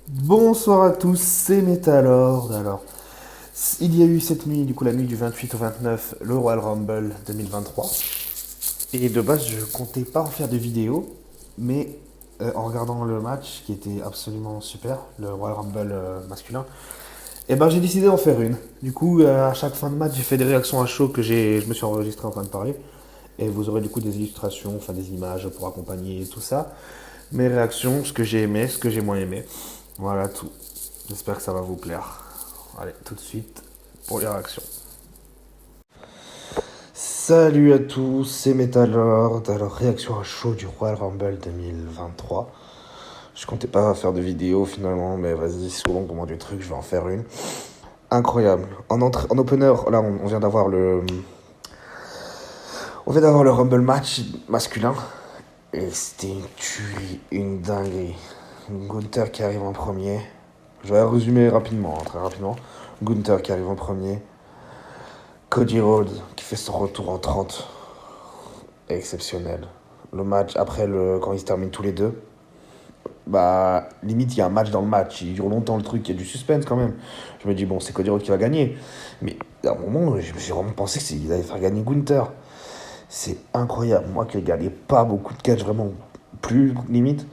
Bonsoir à tous, c'est Metalord. Alors, il y a eu cette nuit, du coup la nuit du 28 au 29, le Royal Rumble 2023. Et de base, je comptais pas en faire de vidéo, mais en regardant le match, qui était absolument super, le Royal Rumble masculin, et ben j'ai décidé d'en faire une. Du coup, à chaque fin de match, j'ai fait des réactions à chaud je me suis enregistré en train de parler. Et vous aurez du coup des illustrations, enfin des images pour accompagner tout ça. Mes réactions, ce que j'ai aimé, ce que j'ai moins aimé. Voilà tout. J'espère que ça va vous plaire. Allez, tout de suite pour les réactions. Salut à tous, c'est Metalord. Alors, réaction à chaud du Royal Rumble 2023. Je comptais pas faire de vidéo finalement, mais vas-y, souvent comment du truc, je vais en faire une. Incroyable. En opener, là, on vient d'avoir le Rumble match masculin. Et c'était une tuerie, une dinguerie. Gunther qui arrive en premier. Je vais résumer rapidement, très rapidement. Gunther qui arrive en premier. Cody Rhodes qui fait son retour en 30. Exceptionnel. Le match, quand ils se terminent tous les deux, bah, limite, il y a un match dans le match. Il dure longtemps le truc, il y a du suspense quand même. Je me dis, bon, c'est Cody Rhodes qui va gagner. Mais à un moment, j'ai vraiment pensé qu'il allait faire gagner Gunther. C'est incroyable. Moi qui regardais pas beaucoup de catch, vraiment plus limite.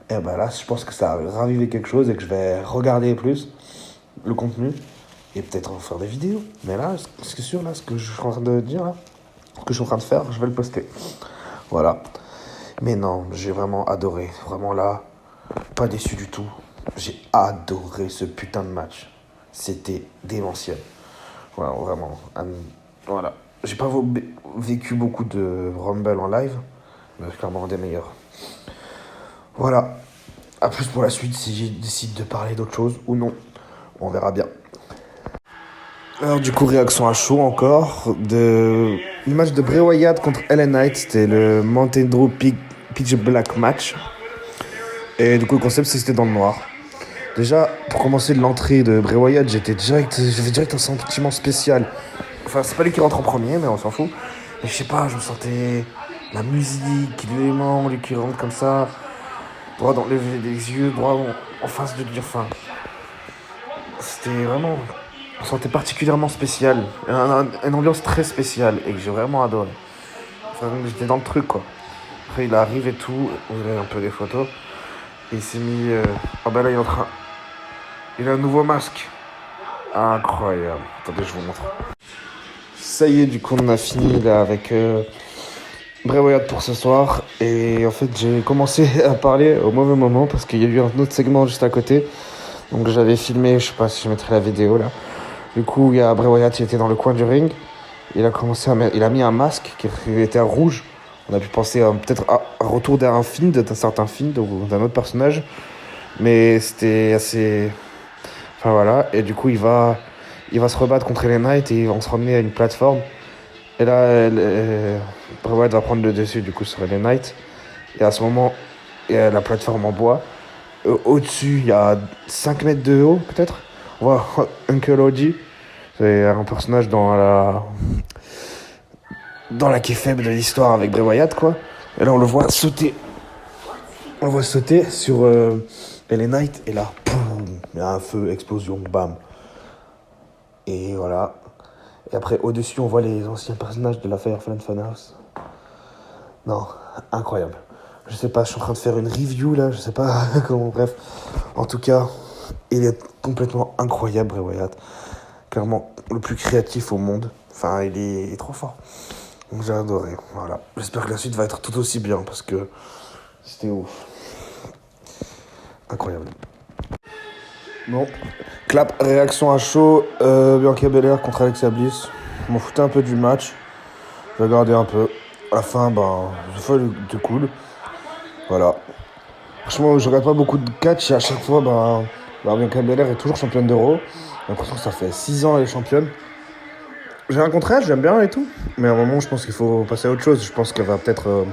Et ben là, je pense que ça a ravivé quelque chose et que je vais regarder plus le contenu et peut-être en faire des vidéos. Mais là, c'est sûr, là, ce que je suis en train de dire, là, ce que je suis en train de faire, je vais le poster. Voilà. Mais non, j'ai vraiment adoré. Vraiment là, pas déçu du tout. J'ai adoré ce putain de match. C'était démentiel. Voilà, vraiment. Voilà. J'ai pas vécu beaucoup de Rumble en live, mais c'est clairement un des meilleurs. Voilà. À plus pour la suite si je décide de parler d'autre chose ou non. On verra bien. Alors du coup, réaction à chaud encore de l'image de Bray Wyatt contre Ellen Knight. C'était le Mountain Drew Pitch Black match. Et du coup, le concept, c'était dans le noir. Déjà, pour commencer de l'entrée de Bray Wyatt, j'avais direct un sentiment spécial. Enfin, c'est pas lui qui rentre en premier, mais on s'en fout. Mais je sais pas, je sentais la musique, l'élément, lui qui rentre comme ça, droit dans les yeux, droit en face de lui. Enfin, c'était vraiment. On sentait particulièrement spécial. Une ambiance très spéciale et que j'ai vraiment adoré. Enfin, j'étais dans le truc quoi. Après, il arrive et tout. Il a un peu des photos. Et il s'est mis. Ah bah là, il est en train. Il a un nouveau masque. Incroyable. Attendez, je vous montre. Ça y est, du coup, on a fini là avec Bray Wyatt pour ce soir. Et en fait, j'ai commencé à parler au mauvais moment parce qu'il y a eu un autre segment juste à côté. Donc j'avais filmé, je sais pas si je mettrai la vidéo là. Du coup, il y a Bray Wyatt, il était dans le coin du ring. Il a mis un masque qui était rouge. On a pu penser peut-être à un retour d'un film, d'un certain film, ou d'un autre personnage. Mais c'était assez. Enfin voilà. Et du coup, il va se rebattre contre Ellen Knight et ils vont se ramener à une plateforme. Et là, Bray Wyatt va prendre le dessus du coup sur Ellen Knight. Et à ce moment, il y a la plateforme en bois. Au-dessus, il y a 5 mètres de haut, peut-être. On voit Uncle Oji. C'est un personnage dans la qui est faible de l'histoire avec Bray Wyatt, quoi. Et là, on le voit sauter. On le voit sauter sur LA Knight. Et là, boum, il y a un feu, explosion, bam. Et voilà. Et après, au-dessus, on voit les anciens personnages de la Firefly Funhouse. Non, incroyable. Je sais pas, je suis en train de faire une review là, je sais pas comment, bref. En tout cas, il est complètement incroyable, Bray Wyatt. Clairement, le plus créatif au monde. Enfin, il est trop fort. Donc j'ai adoré, voilà. J'espère que la suite va être tout aussi bien parce que c'était ouf. Incroyable. Bon, clap, réaction à chaud. Bianca Belair contre Alexa Bliss. Je m'en foutais un peu du match. J'ai regardé un peu. À la fin, ben, c'était cool. Voilà. Franchement, je regarde pas beaucoup de catch et à chaque fois, Bianca Belair est toujours championne d'Euro. J'ai l'impression que ça fait 6 ans qu'elle est championne. J'ai un contrat, j'aime bien et tout. Mais à un moment, je pense qu'il faut passer à autre chose. Je pense qu'elle va peut-être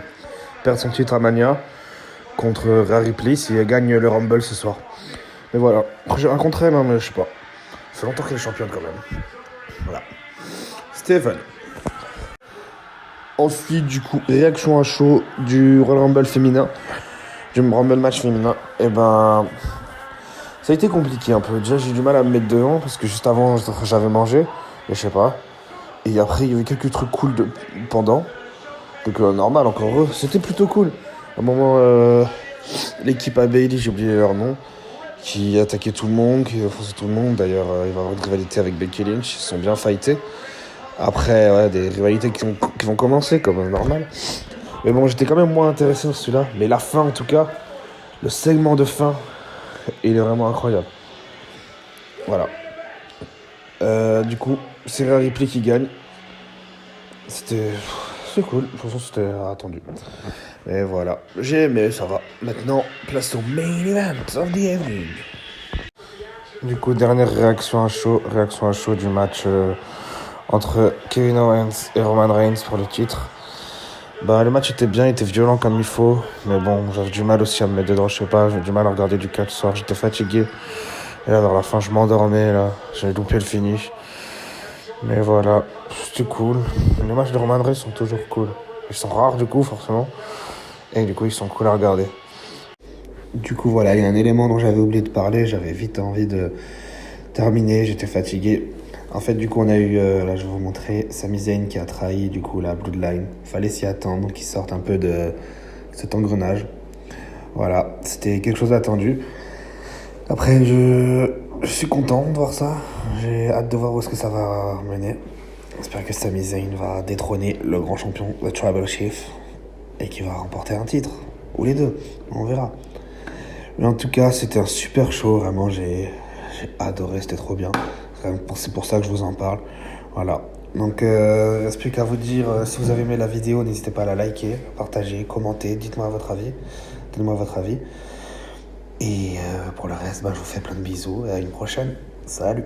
perdre son titre à Mania contre Rhea Ripley si elle gagne le Rumble ce soir. Mais voilà. J'ai un contre elle, hein, mais je sais pas. Ça fait longtemps qu'elle est championne quand même. Voilà. Stéphane. Ensuite, du coup, réaction à chaud du Royal Rumble féminin. Du Rumble match féminin. Et ben. Ça a été compliqué un peu. Déjà, j'ai eu du mal à me mettre devant parce que juste avant, j'avais mangé, mais je sais pas. Et après, il y avait quelques trucs cool pendant. Donc, normal, encore heureux. C'était plutôt cool. À un moment, l'équipe à Bailey, j'ai oublié leur nom, qui attaquait tout le monde, qui offensait tout le monde. D'ailleurs, il va y avoir une rivalité avec Becky Lynch. Ils se sont bien fightés. Après, ouais, des rivalités qui vont commencer, comme normal. Mais bon, j'étais quand même moins intéressé par celui-là. Mais la fin, en tout cas, le segment de fin, il est vraiment incroyable. Voilà. Du coup, c'est Rhea Ripley qui gagne. C'est cool. De toute façon, c'était attendu. Et voilà. J'ai aimé, ça va. Maintenant, place au main event of the evening. Du coup, dernière réaction à chaud du match entre Kevin Owens et Roman Reigns pour le titre. Bah, le match était bien, il était violent comme il faut. Mais bon, j'avais du mal aussi à me mettre dedans, je sais pas. J'avais du mal à regarder du catch ce soir, j'étais fatigué. Et là, vers la fin, je m'endormais, là. J'avais loupé le finish. Mais voilà, c'était cool. Les matchs de Roman Reigns sont toujours cool. Ils sont rares, du coup, forcément. Et du coup, ils sont cool à regarder. Du coup, voilà, il y a un élément dont j'avais oublié de parler. J'avais vite envie de terminer, j'étais fatigué. En fait, du coup, on a eu, là, je vais vous montrer, Sami Zayn qui a trahi, du coup, la Bloodline. Fallait s'y attendre, qu'il sorte un peu de cet engrenage. Voilà, c'était quelque chose d'attendu. Après, je suis content de voir ça. J'ai hâte de voir où est-ce que ça va mener. J'espère que Sami Zayn va détrôner le grand champion, le Tribal Chief, et qu'il va remporter un titre. Ou les deux, on verra. Mais en tout cas, c'était un super show, vraiment, j'ai adoré, c'était trop bien. C'est pour ça que je vous en parle. Voilà. Donc, reste plus qu'à vous dire, si vous avez aimé la vidéo, n'hésitez pas à la liker, à partager, commenter, dites-moi votre avis. Donnez-moi votre avis. Et pour le reste, je vous fais plein de bisous et à une prochaine. Salut!